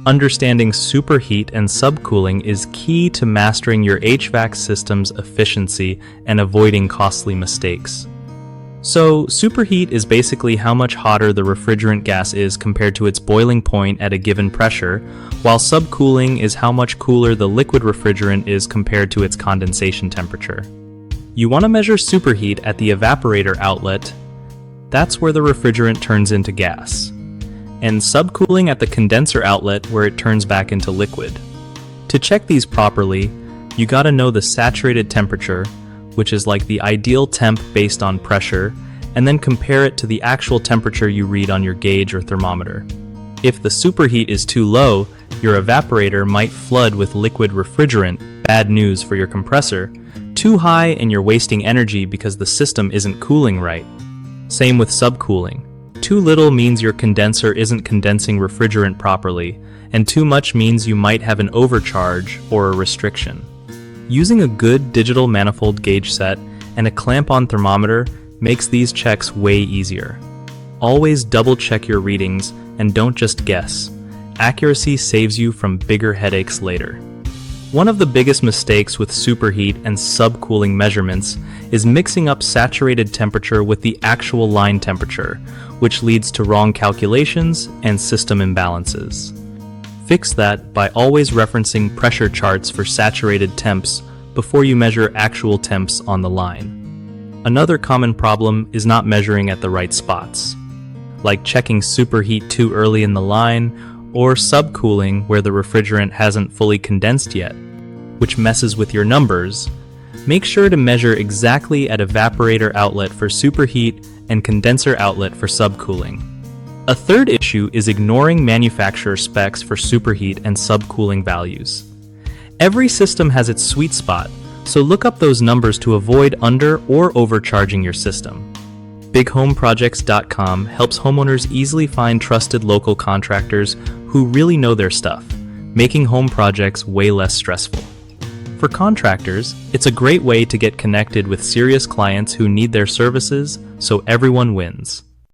Understanding superheat and subcooling is key to mastering your HVAC system's efficiency and avoiding costly mistakes. So, superheat is basically how much hotter the refrigerant gas is compared to its boiling point at a given pressure, while subcooling is how much cooler the liquid refrigerant is compared to its condensation temperature. You want to measure superheat at the evaporator outlet. That's where the refrigerant turns into gas. And subcooling at the condenser outlet where it turns back into liquid. To check these properly, you gotta know the saturated temperature, which is like the ideal temp based on pressure, and then compare it to the actual temperature you read on your gauge or thermometer. If the superheat is too low, your evaporator might flood with liquid refrigerant, bad news for your compressor. Too high and you're wasting energy because the system isn't cooling right. Same with subcooling. Too little means your condenser isn't condensing refrigerant properly, and too much means you might have an overcharge or a restriction. Using a good digital manifold gauge set and a clamp-on thermometer makes these checks way easier. Always double-check your readings and don't just guess. Accuracy saves you from bigger headaches later. One of the biggest mistakes with superheat and subcooling measurements is mixing up saturated temperature with the actual line temperature, which leads to wrong calculations and system imbalances. Fix that by always referencing pressure charts for saturated temps before you measure actual temps on the line. Another common problem is not measuring at the right spots, like checking superheat too early in the line or subcooling where the refrigerant hasn't fully condensed yet, which messes with your numbers. Make sure to measure exactly at evaporator outlet for superheat and condenser outlet for subcooling. A third issue is ignoring manufacturer specs for superheat and subcooling values. Every system has its sweet spot, so look up those numbers to avoid under or overcharging your system. BigHomeProjects.com helps homeowners easily find trusted local contractors who really know their stuff, making home projects way less stressful. For contractors, it's a great way to get connected with serious clients who need their services, so everyone wins.